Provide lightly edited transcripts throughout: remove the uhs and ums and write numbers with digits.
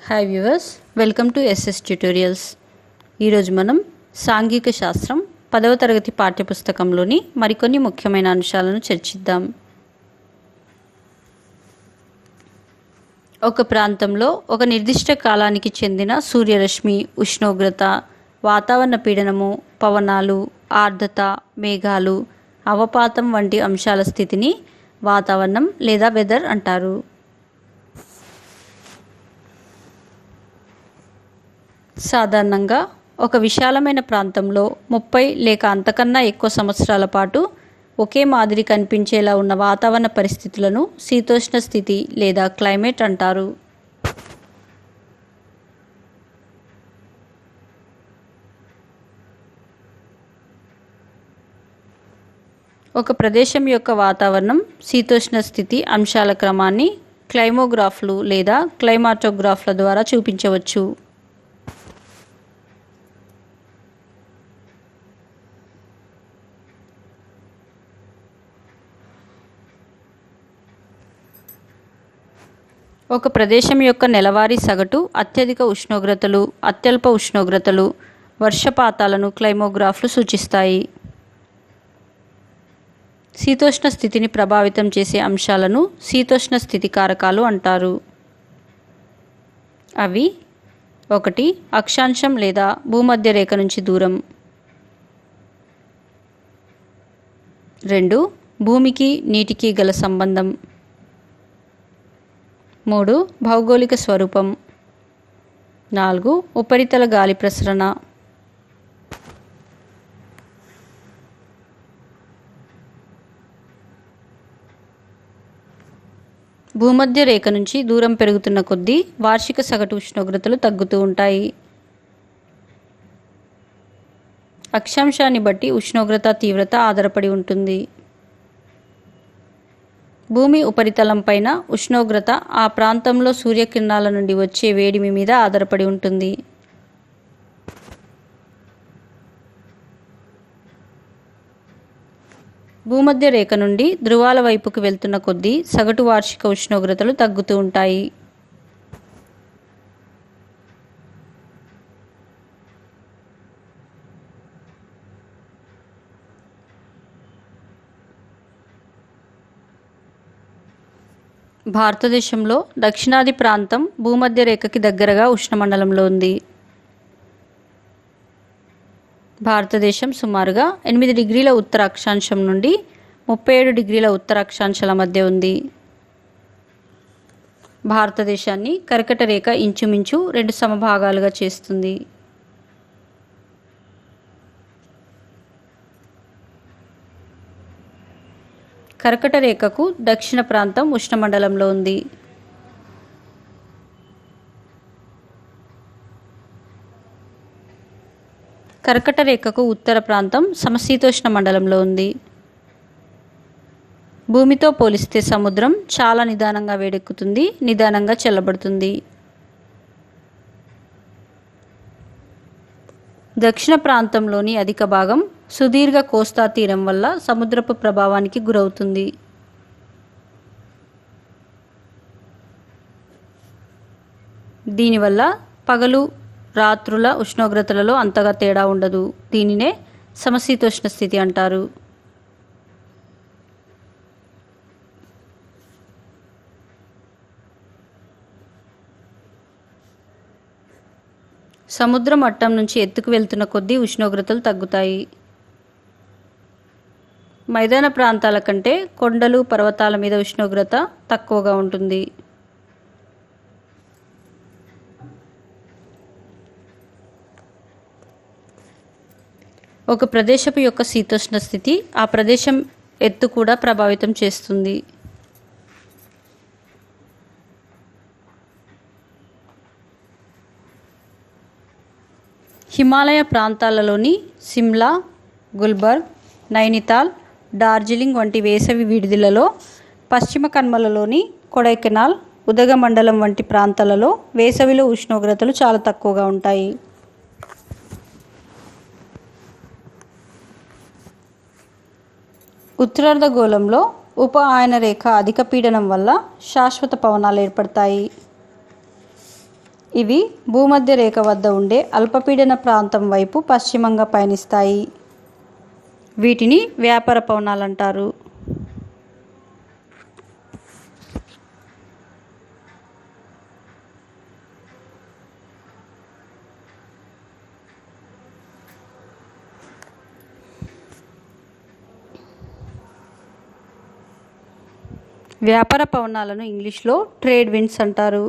Hi viewers, welcome to SS tutorials. ఈరోజు మనం సాంఘిక శాస్త్రం 10వ తరగతి పాఠ్యపుస్తకంలోని మరికొన్ని ముఖ్యమైన అంశాలను చర్చిద్దాం. ఒక ప్రాంతంలో ఒక నిర్దిష్ట కాలానికి చెందిన సూర్యరశ్మి, ఉష్ణోగ్రత, వాతావరణ పీడనము, పవనాలు, ఆర్ద్రత, మేఘాలు, అవపాతం వంటి అంశాల స్థితిని వాతావరణం లేదా వెదర్ అంటారు. సాధారణంగా ఒక విశాలమైన ప్రాంతంలో 30 లేక అంతకన్నా ఎక్కువ సంవత్సరాల పాటు ఒకే మాదిరి కనిపించేలా ఉన్న వాతావరణ పరిస్థితులను శీతోష్ణ స్థితి లేదా క్లైమేట్ అంటారు. ఒక ప్రదేశం యొక్క వాతావరణం శీతోష్ణ స్థితి అంశాల క్రమాన్ని క్లైమోగ్రాఫ్లు లేదా క్లైమాటోగ్రాఫ్ల ద్వారా చూపించవచ్చు. ఒక ప్రదేశం యొక్క నెలవారీ సగటు, అత్యధిక ఉష్ణోగ్రతలు, అత్యల్ప ఉష్ణోగ్రతలు, వర్షపాతాలను క్లైమోగ్రాఫ్లు సూచిస్తాయి. శీతోష్ణ స్థితిని ప్రభావితం చేసే అంశాలను శీతోష్ణ స్థితి కారకాలు అంటారు. అవి 1. అక్షాంశం లేదా భూమధ్య రేఖ నుంచి దూరం. 2. భూమికి నీటికి గల సంబంధం. 3. భౌగోళిక స్వరూపం. 4. ఉపరితల గాలి ప్రసరణ. భూమధ్య రేఖ నుంచి దూరం పెరుగుతున్న కొద్దీ వార్షిక సగటు ఉష్ణోగ్రతలు తగ్గుతూ ఉంటాయి. అక్షాంశాన్ని బట్టి ఉష్ణోగ్రత తీవ్రత ఆధారపడి ఉంటుంది. భూమి ఉపరితలం పైన ఉష్ణోగ్రత ఆ ప్రాంతంలో సూర్యకిరణాల నుండి వచ్చే వేడిమి మీద ఆధారపడి ఉంటుంది. భూమధ్య రేఖ నుండి ధృవాల వైపుకు వెళ్తున్న కొద్దీ సగటు వార్షిక ఉష్ణోగ్రతలు తగ్గుతూ ఉంటాయి. భారతదేశంలో దక్షిణాది ప్రాంతం భూమధ్య రేఖకి దగ్గరగా ఉష్ణమండలంలో ఉంది. భారతదేశం సుమారుగా 8 డిగ్రీల ఉత్తర అక్షాంశం నుండి 37 డిగ్రీల ఉత్తర అక్షాంశాల మధ్య ఉంది. భారతదేశాన్ని కర్కట రేఖ ఇంచుమించు 2 సమభాగాలుగా చేస్తుంది. కర్కట రేఖకు దక్షిణ ప్రాంతం ఉష్ణమండలంలో ఉంది. కర్కట రేఖకు ఉత్తర ప్రాంతం సమశీతోష్ణ మండలంలో ఉంది. భూమితో పోలిస్తే సముద్రం చాలా నిదానంగా వేడెక్కుతుంది, నిదానంగా చల్లబడుతుంది. దక్షిణ ప్రాంతంలోని అధిక భాగం సుదీర్ఘ కోస్తా తీరం వల్ల సముద్రపు ప్రభావానికి గురవుతుంది. దీనివల్ల పగలు రాత్రుల ఉష్ణోగ్రతలలో అంతగా తేడా ఉండదు. దీనినే సమశీతోష్ణ స్థితి అంటారు. సముద్ర మట్టం నుంచి ఎత్తుకు వెళ్తున్న కొద్దీ ఉష్ణోగ్రతలు తగ్గుతాయి. మైదాన ప్రాంతాల కంటే కొండలు, పర్వతాల మీద ఉష్ణోగ్రత తక్కువగా ఉంటుంది. ఒక ప్రదేశపు యొక్క శీతోష్ణ స్థితి ఆ ప్రదేశం ఎత్తు కూడా ప్రభావితం చేస్తుంది. హిమాలయ ప్రాంతాలలోని సిమ్లా, గుల్బర్గ్, నైనితాల్, డార్జిలింగ్ వంటి వేసవి విడిదిలలో, పశ్చిమ కనుమలలోని కొడైకెనాల్, ఉదగమండలం వంటి ప్రాంతాలలో వేసవిలో ఉష్ణోగ్రతలు చాలా తక్కువగా ఉంటాయి. ఉత్తరార్ధగోళంలో ఉప ఆయన రేఖ అధిక పీడనం వల్ల శాశ్వత పవనాలు ఏర్పడతాయి. ఇవి భూమధ్య రేఖ వద్ద ఉండే అల్పపీడన ప్రాంతం వైపు పశ్చిమంగా పయనిస్తాయి. వీటిని వ్యాపార పవనాలు అంటారు. వ్యాపార పవనాలను ఇంగ్లీష్లో ట్రేడ్ విండ్స్ అంటారు.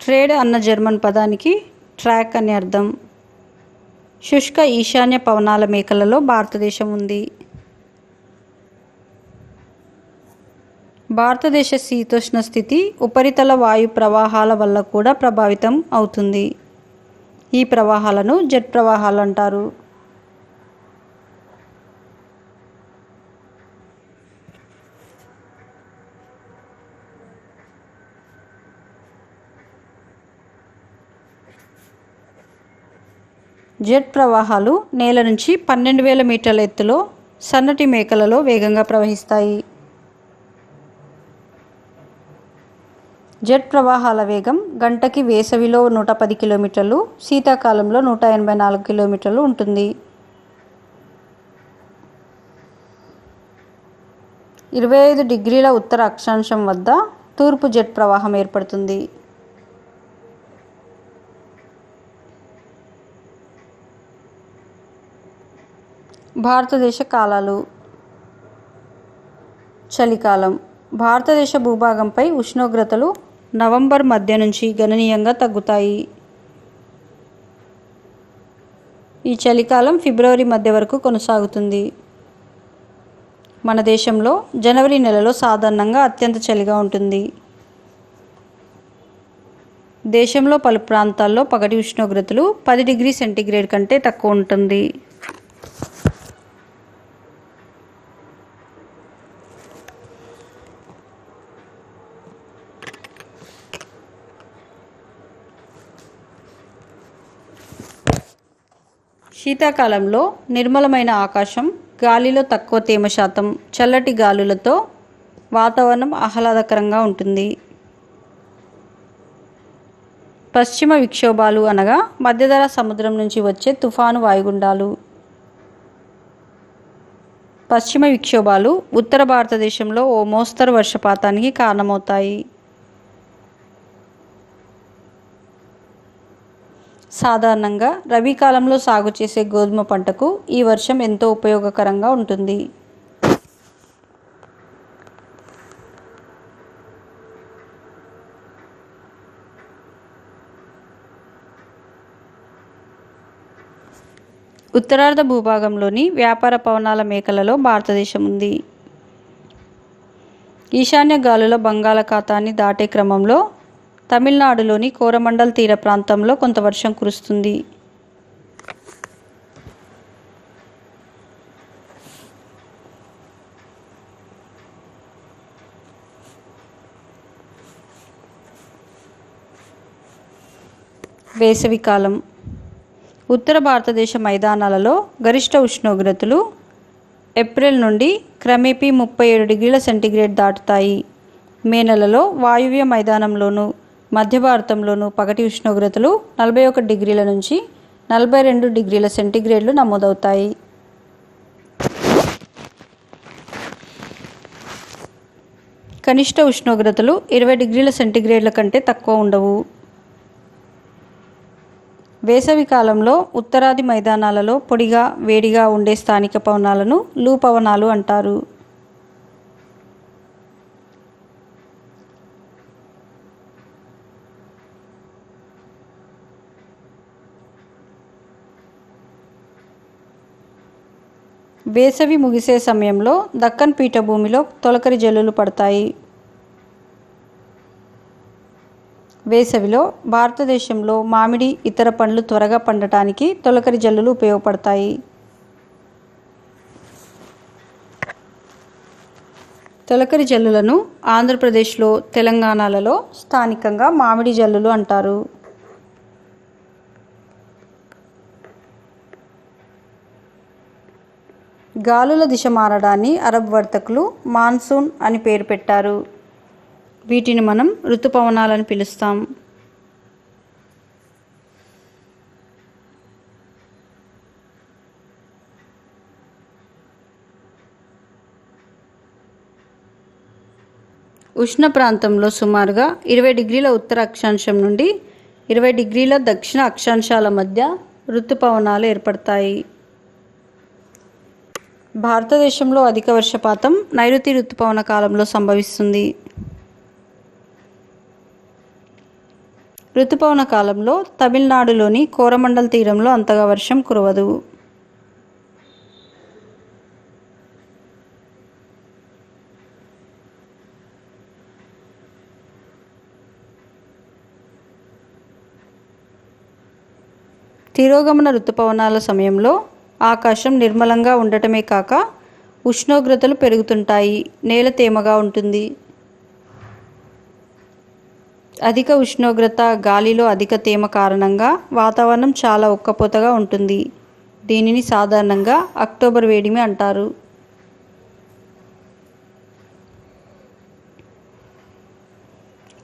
ట్రేడ్ అన్న జర్మన్ పదానికి ట్రాక్ అని అర్థం. శుష్క ఈశాన్య పవనాల మేఖలలో భారతదేశం ఉంది. భారతదేశ శీతోష్ణ స్థితి ఉపరితల వాయు ప్రవాహాల వల్ల కూడా ప్రభావితం అవుతుంది. ఈ ప్రవాహాలను జెట్ ప్రవాహాలు అంటారు. జెట్ ప్రవాహాలు నేల నుంచి 12,000 మీటర్ల ఎత్తులో సన్నటి మేఖలలో వేగంగా ప్రవహిస్తాయి. జెట్ ప్రవాహాల వేగం గంటకి వేసవిలో 110 కిలోమీటర్లు, శీతాకాలంలో 184 కిలోమీటర్లు ఉంటుంది. 25 డిగ్రీల ఉత్తర అక్షాంశం వద్ద తూర్పు జెట్ ప్రవాహం ఏర్పడుతుంది. భారతదేశ కాలాలు. చలికాలం. భారతదేశ భూభాగంపై ఉష్ణోగ్రతలు నవంబర్ మధ్య నుంచి గణనీయంగా తగ్గుతాయి. ఈ చలికాలం ఫిబ్రవరి మధ్య వరకు కొనసాగుతుంది. మన దేశంలో జనవరి నెలలో సాధారణంగా అత్యంత చలిగా ఉంటుంది. దేశంలో పలు ప్రాంతాల్లో పగటి ఉష్ణోగ్రతలు 10 డిగ్రీ సెంటీగ్రేడ్ కంటే తక్కువ ఉంటుంది. శీతాకాలంలో నిర్మలమైన ఆకాశం, గాలిలో తక్కువ తేమ శాతం, చల్లటి గాలులతో వాతావరణం ఆహ్లాదకరంగా ఉంటుంది. పశ్చిమ విక్షోభాలు అనగా మధ్యధరా సముద్రం నుంచి వచ్చే తుఫాను వాయుగుండాలు. పశ్చిమ విక్షోభాలు ఉత్తర భారతదేశంలో ఓ మోస్తరు వర్షపాతానికి కారణమవుతాయి. సాధారణంగా రబీ కాలంలో సాగు చేసే గోధుమ పంటకు ఈ వర్షం ఎంతో ఉపయోగకరంగా ఉంటుంది. ఉత్తరార్ధ భూభాగంలోని వ్యాపార పవనాల మేఖలలో భారతదేశం ఉంది. ఈశాన్య గాలుల బంగాళాఖాతాన్ని దాటే క్రమంలో తమిళనాడులోని కోరమండల్ తీర ప్రాంతంలో కొంత వర్షం కురుస్తుంది. వేసవికాలం. ఉత్తర భారతదేశ మైదానాలలో గరిష్ట ఉష్ణోగ్రతలు ఏప్రిల్ నుండి క్రమేపీ 37 డిగ్రీల సెంటీగ్రేడ్ దాటుతాయి. మే నెలలో వాయువ్య మైదానంలోను, మధ్య భారతంలోను పగటి ఉష్ణోగ్రతలు 41 డిగ్రీల నుంచి 42 డిగ్రీల సెంటీగ్రేడ్లు నమోదవుతాయి. కనిష్ట ఉష్ణోగ్రతలు 20 డిగ్రీల సెంటీగ్రేడ్ల కంటే తక్కువ ఉండవు. వేసవి కాలంలో ఉత్తరాది మైదానాలలో పొడిగా వేడిగా ఉండే స్థానిక పవనాలను లూ పవనాలు అంటారు. వేసవి ముగిసే సమయంలో దక్కన్ పీఠభూమిలో తొలకరి జల్లులు పడతాయి. వేసవిలో భారతదేశంలో మామిడి, ఇతర పండ్లు త్వరగా పండటానికి తొలకరి జల్లులు ఉపయోగపడతాయి. తొలకరి జల్లులను ఆంధ్రప్రదేశ్లో, తెలంగాణలలో స్థానికంగా మామిడి జల్లులు అంటారు. గాలుల దిశ మారడాన్ని అరబ్ వర్తకులు మాన్సూన్ అని పేరు పెట్టారు. వీటిని మనం ఋతుపవనాలని పిలుస్తాం. ఉష్ణ ప్రాంతంలో సుమారుగా 20 డిగ్రీల ఉత్తర అక్షాంశం నుండి 20 డిగ్రీల దక్షిణ అక్షాంశాల మధ్య ఋతుపవనాలు ఏర్పడతాయి. భారతదేశంలో అధిక వర్షపాతం నైరుతి ఋతుపవన కాలంలో సంభవిస్తుంది. ఋతుపవన కాలంలో తమిళనాడులోని కోరమండల్ తీరంలో అంతగా వర్షం కురవదు. తిరోగమన ఋతుపవనాల సమయంలో ఆకాశం నిర్మలంగా ఉండటమే కాక ఉష్ణోగ్రతలు పెరుగుతుంటాయి. నేల తేమగా ఉంటుంది. అధిక ఉష్ణోగ్రత, గాలిలో అధిక తేమ కారణంగా వాతావరణం చాలా ఉక్కపోతగా ఉంటుంది. దీనిని సాధారణంగా అక్టోబర్ వేడిమి అంటారు.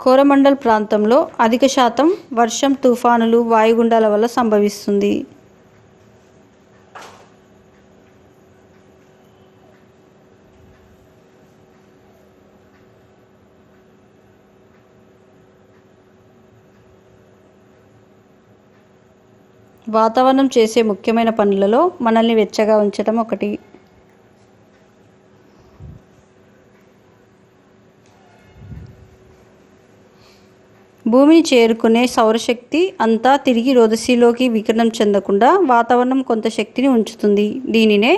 కోరమండల్ ప్రాంతంలో అధిక శాతం వర్షం తుఫానులు, వాయుగుండాల వల్ల సంభవిస్తుంది. వాతావరణం చేసే ముఖ్యమైన పనులలో మనల్ని వెచ్చగా ఉంచడం ఒకటి. భూమిని చేరుకునే సౌరశక్తి అంతా తిరిగి రోదసీలోకి వికిరణం చెందకుండా వాతావరణం కొంత శక్తిని ఉంచుతుంది. దీనినే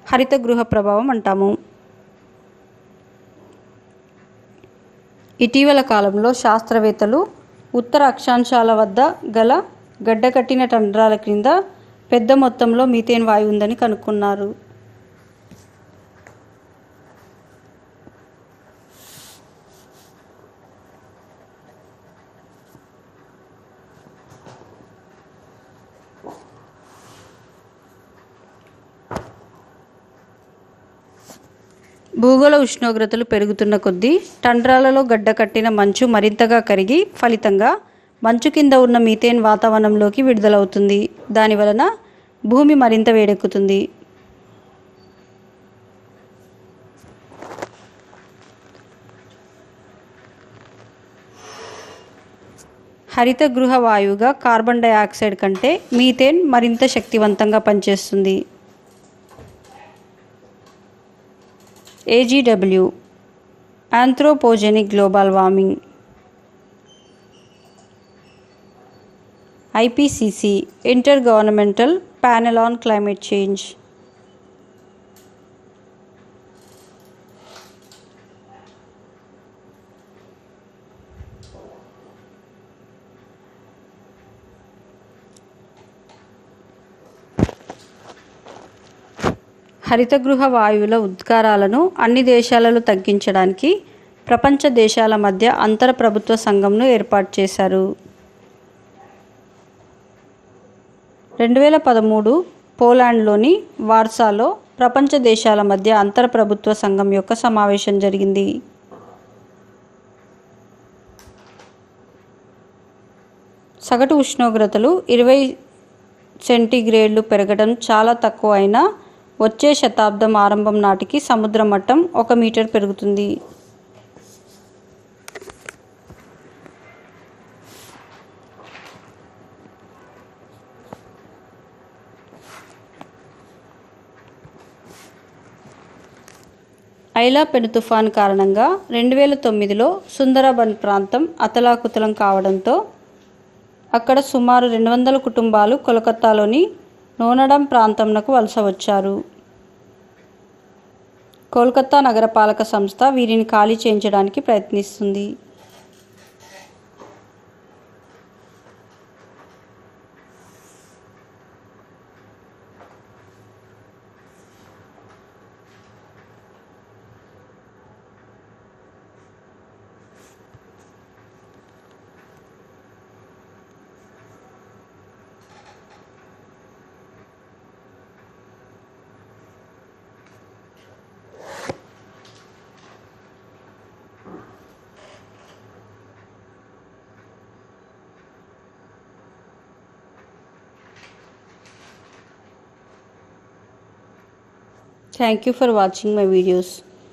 హరిత గృహ ప్రభావం అంటాము. ఇటీవల కాలంలో శాస్త్రవేత్తలు ఉత్తర అక్షాంశాల వద్ద గల గడ్డకట్టిన టండ్రాల క్రింద పెద్ద మొత్తంలో మీథేన్ వాయువు ఉందని కనుక్కున్నారు. భూగోళ ఉష్ణోగ్రతలు పెరుగుతున్న కొద్దీ టండ్రాలలో గడ్డకట్టిన మంచు మరింతగా కరిగి ఫలితంగా మంచు కింద ఉన్న మీథేన్ వాతావరణంలోకి విడుదలవుతుంది. దానివలన భూమి మరింత వేడెక్కుతుంది. హరిత గృహ వాయువుగా కార్బన్ డయాక్సైడ్ కంటే మీథేన్ మరింత శక్తివంతంగా పనిచేస్తుంది. AGW Anthropogenic Global Warming, IPCC Intergovernmental Panel on Climate Change, హరితగృహ వాయువుల ఉద్గారాలను అన్ని దేశాలలో తగ్గించడానికి ప్రపంచ దేశాల మధ్య అంతర ప్రభుత్వ సంఘంను ఏర్పాటు చేశారు. 2013 పోలాండ్లోని వార్సాలో ప్రపంచ దేశాల మధ్య అంతర ప్రభుత్వ సంఘం యొక్క సమావేశం జరిగింది. సగటు ఉష్ణోగ్రతలు 20 సెంటీగ్రేడ్లు పెరగడం చాలా తక్కువ అయినా వచ్చే శతాబ్దం ఆరంభం నాటికి సముద్ర మట్టం 1 మీటర్ పెరుగుతుంది. ఐలా పెను తుఫాను కారణంగా 2009లో సుందరబన్ ప్రాంతం అతలాకుతలం కావడంతో అక్కడ సుమారు 200 కుటుంబాలు కోల్కతాలోని నోనడం ప్రాంతంనకు వలస వచ్చారు. కోల్కతా నగరపాలక సంస్థ వీరిని ఖాళీ చేయించడానికి ప్రయత్నిస్తుంది. Thank you for watching my videos.